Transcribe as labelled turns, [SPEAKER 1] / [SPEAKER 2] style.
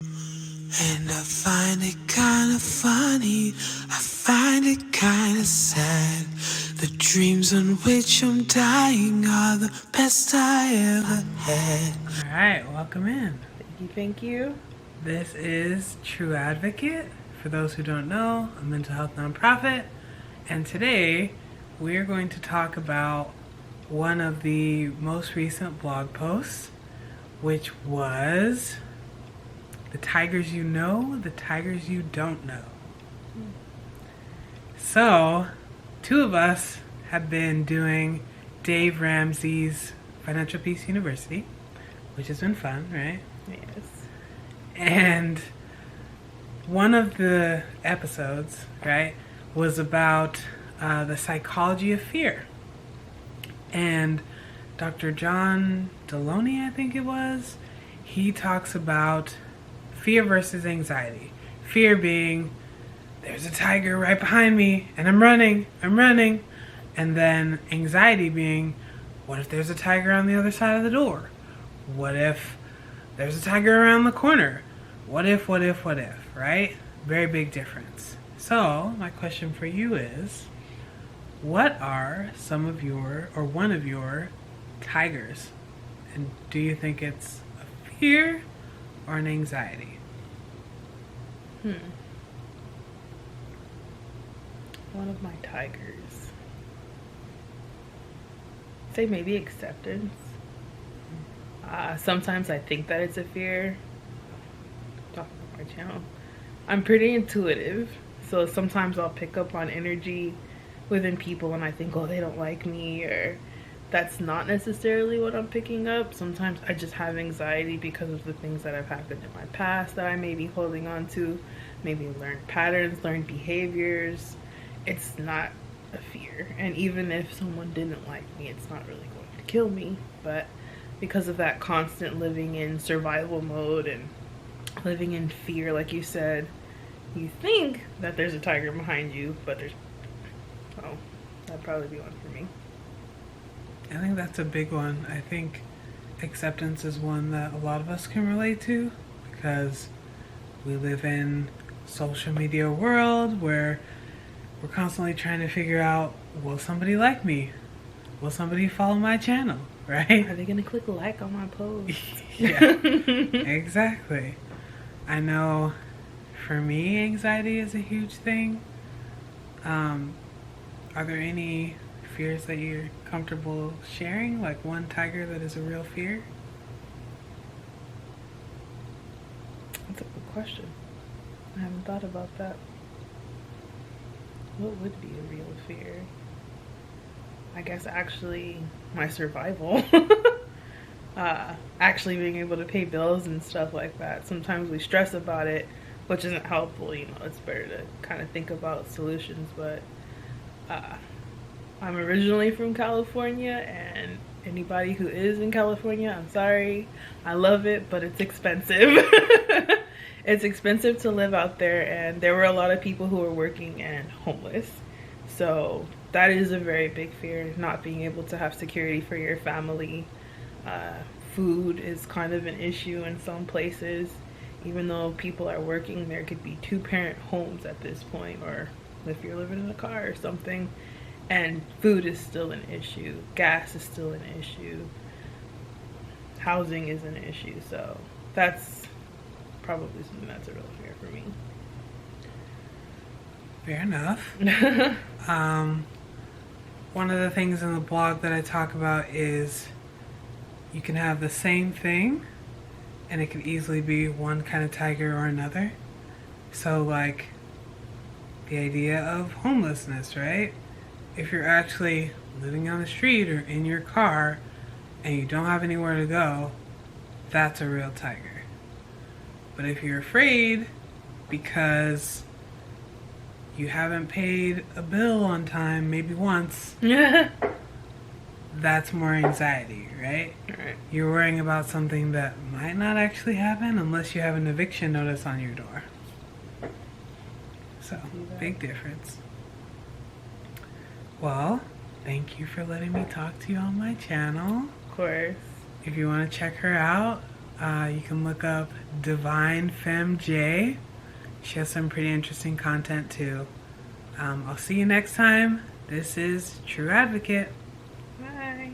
[SPEAKER 1] And I find it kind of funny, I find it kind of sad. The dreams on which I'm dying are the best I ever had. Alright, welcome in.
[SPEAKER 2] Thank you.
[SPEAKER 1] This is TruAdvocate. For those who don't know, a mental health nonprofit. And today, we're going to talk about one of the most recent blog posts, which was the tigers you know, the tigers you don't know. So, two of us have been doing Dave Ramsey's Financial Peace University, which has been fun, right?
[SPEAKER 2] Yes.
[SPEAKER 1] And one of the episodes, right, was about the psychology of fear. And Dr. John Deloney, I think it was, he talks about fear versus anxiety. Fear being, there's a tiger right behind me and I'm running. And then anxiety being, what if there's a tiger on the other side of the door? What if there's a tiger around the corner? What if, right? Very big difference. So, my question for you is, what are some of your, or one of your, tigers? And do you think it's a fear or an anxiety?
[SPEAKER 2] One of my tigers. Say maybe acceptance. Sometimes I think that it's a fear. Talking about my channel. I'm pretty intuitive, so sometimes I'll pick up on energy within people and I think, oh, they don't like me, or that's not necessarily what I'm picking up. Sometimes I just have anxiety because of the things that have happened in my past that I may be holding on to, maybe learned patterns, learned behaviors. It's not a fear. And even if someone didn't like me, it's not really going to kill me. But because of that constant living in survival mode and living in fear, like you said, you think that there's a tiger behind you, but there's... Oh, that'd probably be one for me.
[SPEAKER 1] I think that's a big one. I think acceptance is one that a lot of us can relate to because we live in social media world where we're constantly trying to figure out, will somebody like me? Will somebody follow my channel, right?
[SPEAKER 2] Are they gonna click like on my post?
[SPEAKER 1] Yeah, exactly. I know for me, anxiety is a huge thing. Are there any fears that you're comfortable sharing? Like one tiger that is a real fear?
[SPEAKER 2] That's a good question. I haven't thought about that. What would be a real fear? I guess actually my survival. Actually being able to pay bills and stuff like that. Sometimes we stress about it, which isn't helpful. You know, it's better to kind of think about solutions. But I'm originally from California, and anybody who is in California, I'm sorry. I love it, but it's expensive. It's expensive to live out there, and there were a lot of people who were working and homeless. So that is a very big fear, not being able to have security for your family. Food is kind of an issue in some places. Even though people are working, there could be 2-parent homes at this point, or if you're living in a car or something. And food is still an issue. Gas is still an issue. Housing is an issue. So that's probably something that's a real fear for me.
[SPEAKER 1] Fair enough. One of the things in the blog that I talk about is you can have the same thing and it could easily be one kind of tiger or another. So like the idea of homelessness, right? If you're actually living on the street or in your car and you don't have anywhere to go, that's a real tiger. But if you're afraid because you haven't paid a bill on time, maybe once, that's more anxiety, right?
[SPEAKER 2] Right.
[SPEAKER 1] You're worrying about something that might not actually happen unless you have an eviction notice on your door. So, big difference. Well, thank you for letting me talk to you on my channel.
[SPEAKER 2] Of course.
[SPEAKER 1] If you want to check her out, You can look up Divine Femme J. She has some pretty interesting content too. I'll see you next time. This is True Advocate.
[SPEAKER 2] Bye.